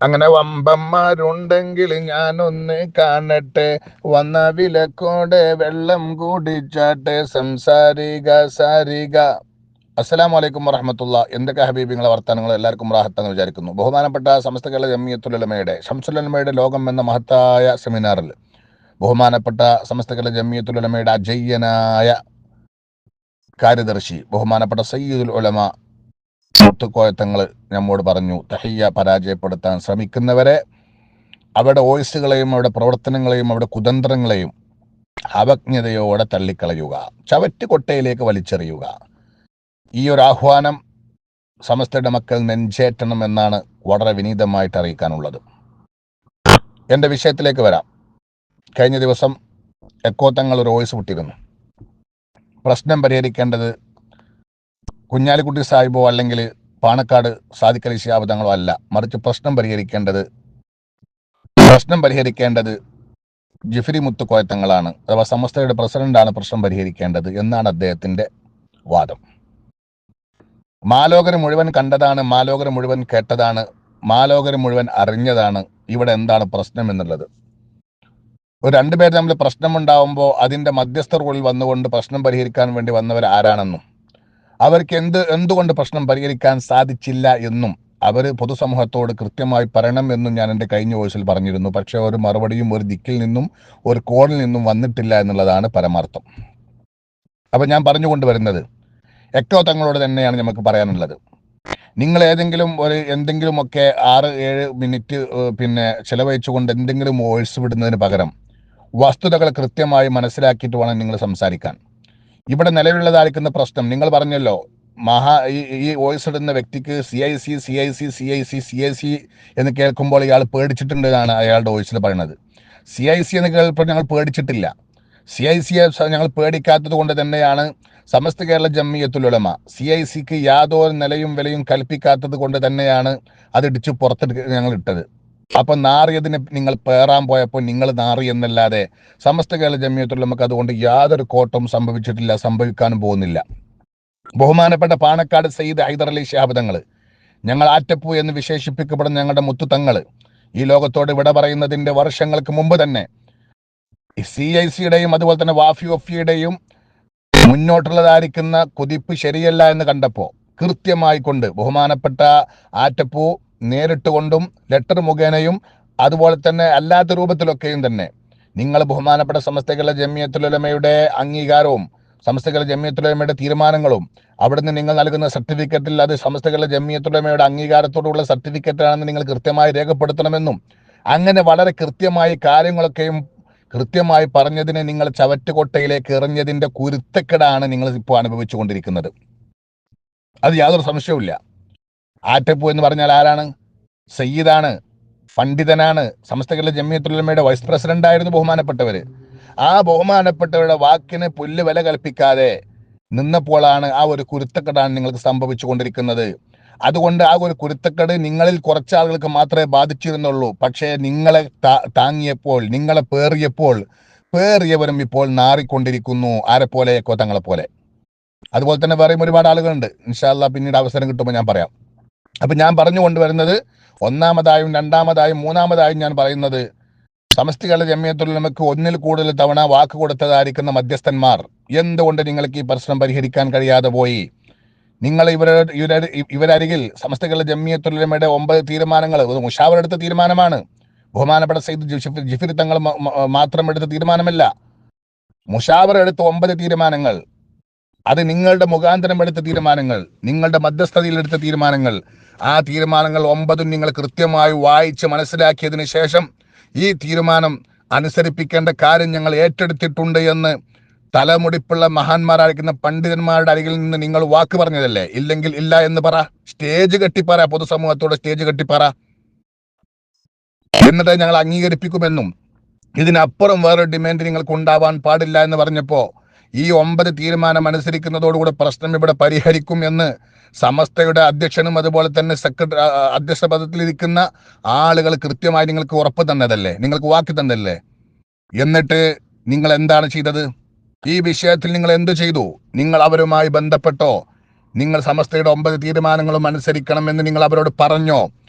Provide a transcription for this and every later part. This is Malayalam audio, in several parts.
അങ്ങനെ വമ്പന്മാരുണ്ടെങ്കിൽ ഞാനൊന്ന് കാണട്ടെ, വന്ന വിലക്കോടെ വെള്ളം കുടിച്ചാട്ടെ, സംസാരിക സാരിക. അസ്സലാമു അലൈക്കും വറഹ്മത്തുള്ളാ. എന്തൊക്കെ ഹബീബിങ്ങളെ വർത്തമാനങ്ങൾ, എല്ലാവർക്കും റാഹത്താണെന്ന് വിചാരിക്കുന്നു. ബഹുമാനപ്പെട്ട സമസ്ത കേരള ജംഇയ്യത്തുൽ ഉലമയുടെ ശംസുൽ ഉലമയുടെ ലോകം എന്ന മഹത്തായ സെമിനാറിൽ ബഹുമാനപ്പെട്ട സമസ്ത കേരള ജംഇയ്യത്തുൽ ഉലമയുടെ അജയ്യനായ കാര്യദർശി ബഹുമാനപ്പെട്ട സയ്യിദുൽ ഉലമ മുത്തുക്കോയത്തങ്ങൾ നമ്മോട് പറഞ്ഞു, തഹിയ്യ പരാജയപ്പെടുത്താൻ ശ്രമിക്കുന്നവരെ, അവരുടെ വോയിസുകളെയും അവരുടെ പ്രവർത്തനങ്ങളെയും അവരുടെ കുതന്ത്രങ്ങളെയും അവജ്ഞതയോടെ തള്ളിക്കളയുക, ചവറ്റുകൊട്ടയിലേക്ക് വലിച്ചെറിയുക. ഈ ഒരു ആഹ്വാനം സമസ്തയുടെ മക്കൾ നെഞ്ചേറ്റണം എന്നാണ് വളരെ വിനീതമായിട്ട് അറിയിക്കാനുള്ളത്. എൻ്റെ വിഷയത്തിലേക്ക് വരാം. കഴിഞ്ഞ ദിവസം എക്കോത്തങ്ങൾ ഒരു വോയിസ് വിട്ടിരുന്നു. പ്രശ്നം പരിഹരിക്കേണ്ടത് കുഞ്ഞാലിക്കുട്ടി സാഹിബോ അല്ലെങ്കിൽ പാണക്കാട് സാദിഖ് അലി ശിഹാബ് തങ്ങളോ അല്ല, മറിച്ച് പ്രശ്നം പരിഹരിക്കേണ്ടത് ജിഫ്രി മുത്തുക്കോയത്തങ്ങളാണ്, അഥവാ സമസ്തയുടെ പ്രസിഡന്റാണ് പ്രശ്നം പരിഹരിക്കേണ്ടത് എന്നാണ് അദ്ദേഹത്തിന്റെ വാദം. മാലോകർ മുഴുവൻ കണ്ടതാണ്, മാലോകർ മുഴുവൻ കേട്ടതാണ്, മാലോകർ മുഴുവൻ അറിഞ്ഞതാണ് ഇവിടെ എന്താണ് പ്രശ്നം എന്നുള്ളത്. ഒരു രണ്ടുപേർ തമ്മിൽ പ്രശ്നമുണ്ടാവുമ്പോൾ അതിന്റെ മധ്യസ്ഥർ ഉള്ളിൽ വന്നുകൊണ്ട് പ്രശ്നം പരിഹരിക്കാൻ വേണ്ടി വന്നവർ ആരാണെന്നും അവർക്ക് എന്തുകൊണ്ട് പ്രശ്നം പരിഹരിക്കാൻ സാധിച്ചില്ല എന്നും അവർ പൊതുസമൂഹത്തോട് കൃത്യമായി പറയണം എന്നും ഞാൻ എൻ്റെ കഴിഞ്ഞ വോയിസിൽ പറഞ്ഞിരുന്നു. പക്ഷെ ഒരു മറുപടിയും ഒരു ദിക്കിൽ നിന്നും ഒരു കോണിൽ നിന്നും വന്നിട്ടില്ല എന്നുള്ളതാണ് പരമാർത്ഥം. അപ്പം ഞാൻ പറഞ്ഞുകൊണ്ടുവരുന്നത് എക്കോ തങ്ങളോട് തന്നെയാണ് നമുക്ക് പറയാനുള്ളത്. നിങ്ങൾ എന്തെങ്കിലുമൊക്കെ 6-7 മിനിറ്റ് ചിലവഴിച്ചുകൊണ്ട് എന്തെങ്കിലും വോയിസ് വിടുന്നതിന് പകരം വസ്തുതകൾ കൃത്യമായി മനസ്സിലാക്കിയിട്ട് വേണം നിങ്ങൾ സംസാരിക്കാൻ. ഇവിടെ നിലവിലുള്ളതായിരിക്കുന്ന പ്രശ്നം നിങ്ങൾ പറഞ്ഞല്ലോ, ഈ വോയിസ് ഇടുന്ന വ്യക്തിക്ക് CIC എന്ന് കേൾക്കുമ്പോൾ ഇയാൾ പേടിച്ചിട്ടുണ്ട് എന്നാണ് അയാളുടെ വോയിസിൽ പറയുന്നത്. CIC എന്ന് കേൾപ്പോൾ ഞങ്ങൾ പേടിച്ചിട്ടില്ല. CIC ഞങ്ങൾ പേടിക്കാത്തത് കൊണ്ട് തന്നെയാണ് സമസ്ത കേരള ജംഇയ്യത്തുൽ ഉലമ CICക്ക് യാതൊരു നിലയും വിലയും കൽപ്പിക്കാത്തത് കൊണ്ട് തന്നെയാണ് അത് ഇടിച്ച് പുറത്തെടുത്ത് ഞങ്ങൾ ഇട്ടത്. അപ്പൊ നാറിയതിന് നിങ്ങൾ പേറാൻ പോയപ്പോൾ നിങ്ങൾ നാറി എന്നല്ലാതെ സമസ്ത കേരള ജംഇയ്യത്തുൽ ഉലമക്ക് അതുകൊണ്ട് യാതൊരു കോട്ടവും സംഭവിച്ചിട്ടില്ല, സംഭവിക്കാനും പോകുന്നില്ല. ബഹുമാനപ്പെട്ട പാണക്കാട് സയ്യിദ് ഹൈദർ അലി ശിഹാബ് തങ്ങൾ, ഞങ്ങൾ ആറ്റപ്പൂ എന്ന് വിശേഷിപ്പിക്കപ്പെടുന്ന ഞങ്ങളുടെ മുത്തുതങ്ങൾ ഈ ലോകത്തോട് വിട പറയുന്നതിന്റെ വർഷങ്ങൾക്ക് മുമ്പ് തന്നെ CICയുടെയും അതുപോലെ തന്നെ വാഫിയുടെയും മുന്നോട്ടുള്ളതായിരിക്കുന്ന കുതിപ്പ് ശരിയല്ല എന്ന് കണ്ടപ്പോൾ കൃത്യമായി കൊണ്ട് ബഹുമാനപ്പെട്ട ആറ്റപ്പൂ നേരിട്ട് കൊണ്ടും ലെറ്റർ മുഖേനയും അതുപോലെ തന്നെ അല്ലാത്ത രൂപത്തിലൊക്കെയും തന്നെ നിങ്ങൾ ബഹുമാനപ്പെട്ട സമസ്ത കേരള ജംഇയ്യത്തുൽ ഉലമയുടെ അംഗീകാരവും സമസ്ത കേരള ജംഇയ്യത്തുൽ ഉലമയുടെ തീരുമാനങ്ങളും അവിടുന്ന് നിങ്ങൾ നൽകുന്ന സർട്ടിഫിക്കറ്റിൽ അത് സമസ്ത കേരള ജംഇയ്യത്തുൽ ഉലമയുടെ അംഗീകാരത്തോടുള്ള സർട്ടിഫിക്കറ്റാണെന്ന് നിങ്ങൾ കൃത്യമായി രേഖപ്പെടുത്തണമെന്നും അങ്ങനെ വളരെ കൃത്യമായി കാര്യങ്ങളൊക്കെയും കൃത്യമായി പറഞ്ഞതിനെ നിങ്ങൾ ചവറ്റുകൊട്ടയിലേക്ക് എറിഞ്ഞതിന്റെ കുരുത്തക്കെടാണ് നിങ്ങൾ ഇപ്പോൾ അനുഭവിച്ചു കൊണ്ടിരിക്കുന്നത്. അത് യാതൊരു സംശയവുമില്ല. ആറ്റപ്പൂ എന്ന് പറഞ്ഞാൽ ആരാണ്? സയ്യിദാണ്, പണ്ഡിതനാണ്, സമസ്ത കേരള ജംഇയ്യത്തുൽ ഉലമയുടെ വൈസ് പ്രസിഡന്റ് ആയിരുന്നു ബഹുമാനപ്പെട്ടവര്. ആ ബഹുമാനപ്പെട്ടവരുടെ വാക്കിന് പുല്ല് വില കൽപ്പിക്കാതെ നിന്നപ്പോഴാണ് ആ ഒരു കുരുത്തക്കെടാണ് നിങ്ങൾക്ക് സംഭവിച്ചു കൊണ്ടിരിക്കുന്നത്. അതുകൊണ്ട് ആ ഒരു കുരുത്തക്കെട് നിങ്ങളിൽ കുറച്ചാളുകൾക്ക് മാത്രമേ ബാധിച്ചിരുന്നുള്ളൂ. പക്ഷേ നിങ്ങളെ താങ്ങിയപ്പോൾ, നിങ്ങളെ പേറിയവരും ഇപ്പോൾ നാറിക്കൊണ്ടിരിക്കുന്നു. ആരെപ്പോലെ? എക്കോ തങ്ങളെ പോലെ. അതുപോലെ തന്നെ വേറെയും ഒരുപാട് ആളുകളുണ്ട്. ഇൻഷാ അല്ലാഹ് പിന്നീട് അവസരം കിട്ടുമ്പോൾ ഞാൻ പറയാം. അപ്പൊ ഞാൻ പറഞ്ഞു കൊണ്ടുവരുന്നത്, ഒന്നാമതായും രണ്ടാമതായും മൂന്നാമതായും ഞാൻ പറയുന്നത്, സമസ്ത കേരള ജംഇയ്യത്തുൽ ഉലമക്ക് ഒന്നിൽ കൂടുതൽ തവണ വാക്ക് കൊടുത്തതായിരിക്കുന്ന മധ്യസ്ഥന്മാർ എന്തുകൊണ്ട് നിങ്ങൾക്ക് ഈ പ്രശ്നം പരിഹരിക്കാൻ കഴിയാതെ പോയി? നിങ്ങൾ ഇവരരികിൽ സമസ്ത കേരള ജംഇയ്യത്തുൽ ഉലമയുടെ 9 തീരുമാനങ്ങൾ മുഷാവറ എടുത്ത തീരുമാനമാണ്. ബഹുമാനപ്പെട്ട സയ്യിദ് ജിഫ്രി തങ്ങൾ മാത്രം എടുത്ത തീരുമാനമല്ല. മുഷാവറ എടുത്ത 9 തീരുമാനങ്ങൾ, അത് നിങ്ങളുടെ മുഖാന്തരം എടുത്ത തീരുമാനങ്ങൾ, നിങ്ങളുടെ മധ്യസ്ഥതയിൽ എടുത്ത തീരുമാനങ്ങൾ. ആ തീരുമാനങ്ങൾ 9 നിങ്ങൾ കൃത്യമായി വായിച്ച് മനസ്സിലാക്കിയതിന് ശേഷം ഈ തീരുമാനം അനുസരിപ്പിക്കേണ്ട കാര്യം ഞങ്ങൾ ഏറ്റെടുത്തിട്ടുണ്ട് എന്ന് തലമുടിപ്പുള്ള മഹാന്മാരായിരിക്കുന്ന പണ്ഡിതന്മാരുടെ അരികിൽ നിന്ന് നിങ്ങൾ വാക്ക് പറഞ്ഞതല്ലേ? ഇല്ലെങ്കിൽ ഇല്ല എന്ന് പറ, സ്റ്റേജ് കെട്ടിപ്പറ, പൊതുസമൂഹത്തോടെ സ്റ്റേജ് കെട്ടിപ്പറ. എന്നിട്ട് ഞങ്ങൾ അംഗീകരിപ്പിക്കുമെന്നും ഇതിനപ്പുറം വേറെ ഡിമാൻഡ് നിങ്ങൾക്ക് ഉണ്ടാവാൻ പാടില്ല എന്ന് പറഞ്ഞപ്പോ ഈ 9 തീരുമാനം അനുസരിക്കുന്നതോടുകൂടെ പ്രശ്നം ഇവിടെ പരിഹരിക്കും എന്ന് സമസ്തയുടെ അധ്യക്ഷനും അതുപോലെ തന്നെ അധ്യക്ഷ പദത്തിലിരിക്കുന്ന ആളുകൾ കൃത്യമായി നിങ്ങൾക്ക് ഉറപ്പ് തന്നതല്ലേ, നിങ്ങൾക്ക് വാക്ക് തന്നല്ലേ? എന്നിട്ട് നിങ്ങൾ എന്താണ് ചെയ്തത്? ഈ വിഷയത്തിൽ നിങ്ങൾ എന്തു ചെയ്തു? നിങ്ങൾ അവരുമായി ബന്ധപ്പെട്ടോ? നിങ്ങൾ സമസ്തയുടെ 9 തീരുമാനങ്ങളും അനുസരിക്കണമെന്ന് നിങ്ങൾ അവരോട് പറഞ്ഞോ?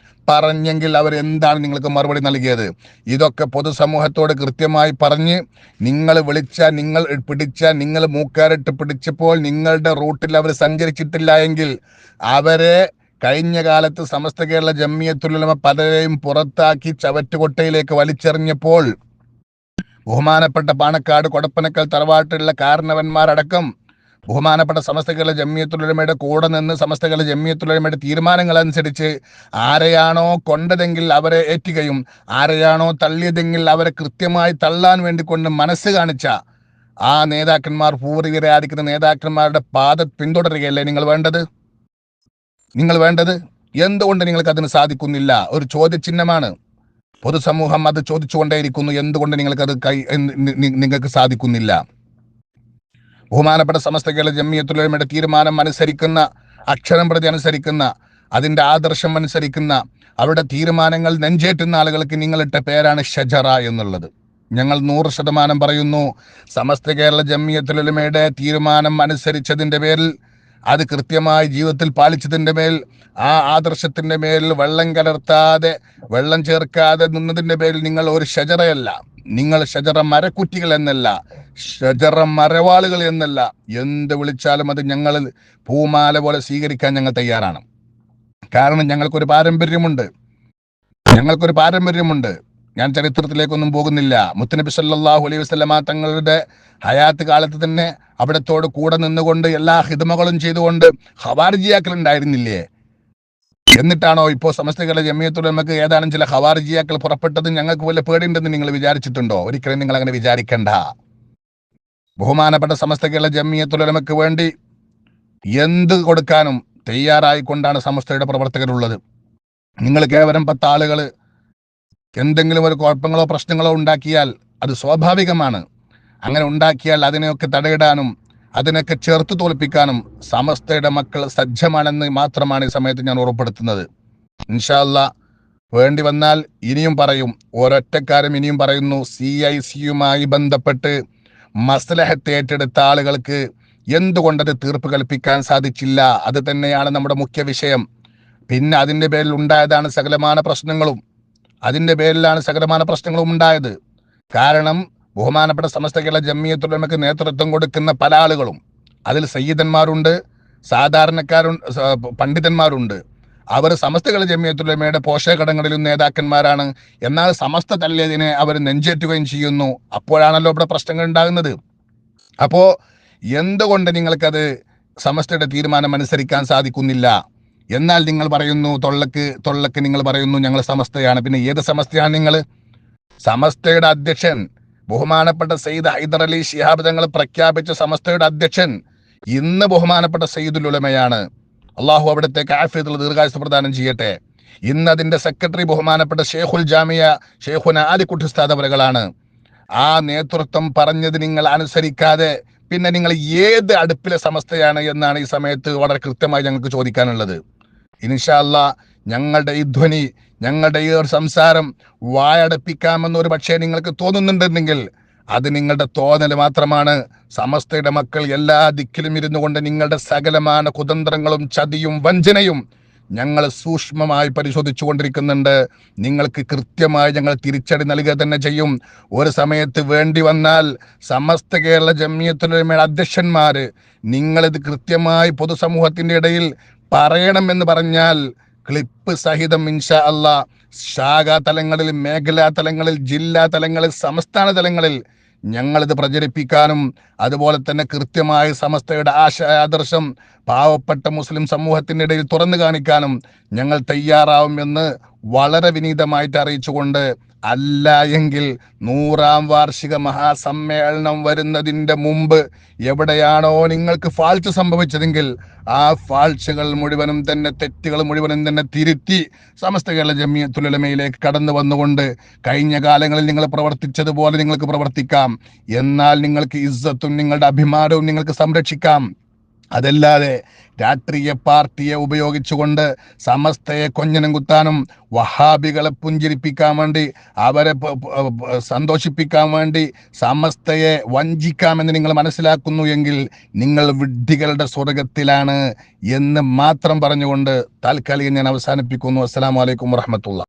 പറഞ്ഞെങ്കിൽ അവരെന്താണ് നിങ്ങൾക്ക് മറുപടി നൽകിയത്? ഇതൊക്കെ പൊതുസമൂഹത്തോട് കൃത്യമായി പറഞ്ഞ് നിങ്ങൾ വിളിച്ച, നിങ്ങൾ പിടിച്ച, നിങ്ങൾ മൂക്കാരിട്ട് പിടിച്ചപ്പോൾ നിങ്ങളുടെ റൂട്ടിൽ അവർ സഞ്ചരിച്ചിട്ടില്ല എങ്കിൽ അവരെ കഴിഞ്ഞ കാലത്ത് സമസ്ത കേരള ജംഇയ്യത്തുൽ ഉലമ പലരെയും പുറത്താക്കി ചവറ്റുകൊട്ടയിലേക്ക് വലിച്ചെറിഞ്ഞപ്പോൾ ബഹുമാനപ്പെട്ട പാണക്കാട് കൊടപ്പനക്കൽ തറവാട്ടിലുള്ള കാരണവന്മാരടക്കം ബഹുമാനപ്പെട്ട സമസ്ത കേരള ജംഇയ്യത്തുൽ ഉലമയുടെ കൂടെ നിന്ന് സമസ്ത കേരള ജംഇയ്യത്തുൽ ഉലമയുടെ തീരുമാനങ്ങൾ അനുസരിച്ച് ആരെയാണോ കൊണ്ടതെങ്കിൽ അവരെ ഏറ്റുകയും ആരെയാണോ തള്ളിയതെങ്കിൽ അവരെ കൃത്യമായി തള്ളാൻ വേണ്ടി കൊണ്ട് മനസ്സ് കാണിച്ച ആ നേതാക്കന്മാർ, പൂർവികരായിരിക്കുന്ന നേതാക്കന്മാരുടെ പാത പിന്തുടരുകയല്ലേ നിങ്ങൾ വേണ്ടത്? എന്തുകൊണ്ട് നിങ്ങൾക്ക് അതിന് സാധിക്കുന്നില്ല? ഒരു ചോദ്യചിഹ്നമാണ്. പൊതുസമൂഹം അത് ചോദിച്ചുകൊണ്ടേയിരിക്കുന്നു. എന്തുകൊണ്ട് നിങ്ങൾക്ക് സാധിക്കുന്നില്ല? ബഹുമാനപ്പെട്ട സമസ്ത കേരള ജംഇയ്യത്തുൽ ഉലമയുടെ തീരുമാനം അനുസരിക്കുന്ന, അക്ഷരം പ്രതി അനുസരിക്കുന്ന, അതിന്റെ ആദർശം അനുസരിക്കുന്ന, അവരുടെ തീരുമാനങ്ങൾ നെഞ്ചേറ്റുന്ന ആളുകൾക്ക് നിങ്ങളിട്ട പേരാണ് ഷജറ എന്നുള്ളത്. ഞങ്ങൾ 100% പറയുന്നു, സമസ്ത കേരള ജംഇയ്യത്തുൽ ഉലമയുടെ തീരുമാനം അനുസരിച്ചതിന്റെ പേരിൽ, അത് കൃത്യമായി ജീവിതത്തിൽ പാലിച്ചതിന്റെ മേൽ, ആ ആദർശത്തിന്റെ മേൽ വെള്ളം കലർത്താതെ, വെള്ളം ചേർക്കാതെ നിന്നതിന്റെ പേരിൽ നിങ്ങൾ ഒരു ഷജറയല്ല, നിങ്ങൾ ഷജറ മരക്കുറ്റികൾ എന്നല്ല, ഷജറ മരവാളുകൾ എന്നല്ല, എന്ത് വിളിച്ചാലും അത് ഞങ്ങൾ പൂമാല പോലെ സ്വീകരിക്കാൻ ഞങ്ങൾ തയ്യാറാണ്. കാരണം ഞങ്ങൾക്കൊരു പാരമ്പര്യമുണ്ട്. ഞാൻ ചരിത്രത്തിലേക്കൊന്നും പോകുന്നില്ല. മുത്തുനബി സല്ലല്ലാഹു അലൈഹി വസല്ലമ തങ്ങളുടെ ഹയാത്ത് കാലത്ത് തന്നെ അവിടത്തോട് കൂടെ നിന്നുകൊണ്ട് എല്ലാ ഹിദ്മകളും ചെയ്തുകൊണ്ട് ഖവാരിജിയാക്കൾ ഉണ്ടായിരുന്നില്ലേ? എന്നിട്ടാണോ ഇപ്പോൾ സമസ്ത കേരള ജംഇയ്യത്തുൽ ഉലമക്ക് ഏതാനും ചില ഖവാരിജിയാക്കൾ പുറപ്പെട്ടത് ഞങ്ങൾക്ക് വല്ല പേടിയുണ്ടെന്ന് നിങ്ങൾ വിചാരിച്ചിട്ടുണ്ടോ? ഒരിക്കലും നിങ്ങൾ അങ്ങനെ വിചാരിക്കണ്ട. ബഹുമാനപ്പെട്ട സമസ്ത കേരള ജംഇയ്യത്തുൽ ഉലമക്ക് വേണ്ടി എന്ത് കൊടുക്കാനും തയ്യാറായിക്കൊണ്ടാണ് സമസ്തയുടെ പ്രവർത്തകരുള്ളത്. നിങ്ങൾ കേവലം 10 ആളുകൾ എന്തെങ്കിലും ഒരു കുഴപ്പങ്ങളോ പ്രശ്നങ്ങളോ ഉണ്ടാക്കിയാൽ അത് സ്വാഭാവികമാണ്. അങ്ങനെ ഉണ്ടാക്കിയാൽ അതിനെയൊക്കെ തടയിടാനും അതിനൊക്കെ ചേർത്ത് തോൽപ്പിക്കാനും സമസ്തയുടെ മക്കൾ സജ്ജമാണെന്ന് മാത്രമാണ് ഈ സമയത്ത് ഞാൻ ഉറപ്പെടുത്തുന്നത്. ഇൻഷാ അല്ലാഹ് വേണ്ടി വന്നാൽ ഇനിയും പറയും, ഒരൊറ്റക്കാരും ഇനിയും പറയുന്നു, CIC-യുമായി ബന്ധപ്പെട്ട് മസ്ലഹത്ത് ഏറ്റെടുത്ത ആളുകൾക്ക് എന്തുകൊണ്ടത് തീർപ്പ് കൽപ്പിക്കാൻ സാധിച്ചില്ല? അത് തന്നെയാണ് നമ്മുടെ മുഖ്യ വിഷയം. പിന്നെ അതിൻ്റെ പേരിൽ ഉണ്ടായതാണ് സകലമാന പ്രശ്നങ്ങളും ഉണ്ടായത്. കാരണം ബഹുമാനപ്പെട്ട സമസ്ത കേരള ജംഇയ്യത്തുൽ ഉലമക്ക് നേതൃത്വം കൊടുക്കുന്ന പല ആളുകളും, അതിൽ സയ്യിദന്മാരുണ്ട്, സാധാരണക്കാരുണ്ട്, പണ്ഡിതന്മാരുണ്ട്. അവർ സമസ്ത കേരള ജംഇയ്യത്തുൽ ഉലമയുടെ പോഷകഘടകങ്ങളിലും നേതാക്കന്മാരാണ്. എന്നാൽ സമസ്ത തല്ലിയതിനെ അവർ നെഞ്ചേറ്റുകയും ചെയ്യുന്നു. അപ്പോഴാണല്ലോ ഇവിടെ പ്രശ്നങ്ങൾ ഉണ്ടാകുന്നത്. അപ്പോ എന്തുകൊണ്ട് നിങ്ങൾക്കത് സമസ്തയുടെ തീരുമാനം അനുസരിക്കാൻ സാധിക്കുന്നില്ല? എന്നാൽ നിങ്ങൾ പറയുന്നു, തൊള്ളക്ക് നിങ്ങൾ പറയുന്നു ഞങ്ങൾ സമസ്തയാണ്. പിന്നെ ഏത് സമസ്തയാണ് നിങ്ങൾ? സമസ്തയുടെ അധ്യക്ഷൻ ബഹുമാനപ്പെട്ട സയ്യിദ് ഹൈദർ അലി ശിഹാബ് തങ്ങൾ പ്രഖ്യാപിച്ച സമസ്തയുടെ അധ്യക്ഷൻ ഇന്ന് ബഹുമാനപ്പെട്ട സയ്യിദുൽ ഉലമയാണ്. അള്ളാഹു അവിടത്തേക്ക് ആഫിയത്തുള്ള ദീർഘായുസ്സ് പ്രദാനം ചെയ്യട്ടെ. ഇന്ന് അതിന്റെ സെക്രട്ടറി ബഹുമാനപ്പെട്ട ഷെയ്ഖുൽ ജാമിയ ഷെയ്ഖുന ആലിക്കുട്ടി ഉസ്താദ് അവറുകളാണ്. ആ നേതൃത്വം പറഞ്ഞത് നിങ്ങൾ അനുസരിക്കാതെ പിന്നെ നിങ്ങൾ ഏത് അടുപ്പിലെ സമസ്തയാണ് എന്നാണ് ഈ സമയത്ത് വളരെ കൃത്യമായി ഞങ്ങൾക്ക് ചോദിക്കാനുള്ളത്. ഇൻഷാ അല്ലാഹ് ഞങ്ങളുടെ ഈ ധ്വനി, ഞങ്ങളുടെ ഈ ഒരു സംസാരം വായടപ്പിക്കാമെന്ന് ഒരു പക്ഷേ നിങ്ങൾക്ക് തോന്നുന്നുണ്ടെങ്കിൽ അത് നിങ്ങളുടെ തോന്നൽ മാത്രമാണ്. സമസ്തയുടെ മക്കൾ എല്ലാ ദിക്കിലും ഇരുന്നു കൊണ്ട് നിങ്ങളുടെ സകലമാന കുതന്ത്രങ്ങളും ചതിയും വഞ്ചനയും ഞങ്ങൾ സൂക്ഷ്മമായി പരിശോധിച്ചു കൊണ്ടിരിക്കുന്നുണ്ട്. നിങ്ങൾക്ക് കൃത്യമായി ഞങ്ങൾ തിരിച്ചടി നൽകുക തന്നെ ചെയ്യും. ഒരു സമയത്ത് വേണ്ടി വന്നാൽ സമസ്ത കേരള ജംഇയ്യത്തുൽ ഉലമയുടെ അധ്യക്ഷന്മാര് നിങ്ങളിത് കൃത്യമായി പൊതുസമൂഹത്തിന്റെ ഇടയിൽ പറയണമെന്ന് പറഞ്ഞാൽ ക്ലിപ്പ് സഹിതം ഇൻഷാ അല്ലാഹ് ശാഖാ തലങ്ങളിൽ, മേഖലാ തലങ്ങളിൽ, ജില്ലാ തലങ്ങളിൽ, സംസ്ഥാന തലങ്ങളിൽ ഞങ്ങളിത് പ്രചരിപ്പിക്കാനും അതുപോലെ തന്നെ കൃത്യമായി സമസ്തയുടെ ആദർശം പാവപ്പെട്ട മുസ്ലിം സമൂഹത്തിൻ്റെ ഇടയിൽ തുറന്നു കാണിക്കാനും ഞങ്ങൾ തയ്യാറാവുമെന്ന് വളരെ വിനീതമായിട്ട് അറിയിച്ചുകൊണ്ട്, അല്ല എങ്കിൽ 100ാം വാർഷിക മഹാസമ്മേളനം വരുന്നതിൻ്റെ മുമ്പ് എവിടെയാണോ നിങ്ങൾക്ക് ഫാൾട്ട് സംഭവിച്ചതെങ്കിൽ ആ ഫാൾട്ടുകൾ മുഴുവനും തന്നെ, തെറ്റുകൾ മുഴുവനും തന്നെ തിരുത്തി സമസ്ത കേരള ജംഇയ്യത്തുൽ ഉലമയിലേക്ക് കടന്നു വന്നുകൊണ്ട് കഴിഞ്ഞ കാലങ്ങളിൽ നിങ്ങൾ പ്രവർത്തിച്ചതുപോലെ നിങ്ങൾക്ക് പ്രവർത്തിക്കാം. എന്നാൽ നിങ്ങൾക്ക് ഇസ്സത്തും നിങ്ങളുടെ അഭിമാനവും നിങ്ങൾക്ക് സംരക്ഷിക്കാം. അതല്ലാതെ രാഷ്ട്രീയ പാർട്ടിയെ ഉപയോഗിച്ചുകൊണ്ട് സമസ്തയെ കൊഞ്ഞനം കുത്താനും വഹാബികളെ പുഞ്ചിരിപ്പിക്കാൻ വേണ്ടി അവരെ സന്തോഷിപ്പിക്കാൻ വേണ്ടി സമസ്തയെ വഞ്ചിക്കാമെന്ന് നിങ്ങൾ മനസ്സിലാക്കുന്നു എങ്കിൽ നിങ്ങൾ വിഡ്ഢികളുടെ സ്വർഗത്തിലാണ് എന്ന് മാത്രം പറഞ്ഞുകൊണ്ട് താൽക്കാലികം ഞാൻ അവസാനിപ്പിക്കുന്നു. അസ്സലാമു അലൈക്കും വറഹ്മത്തുള്ളാഹി.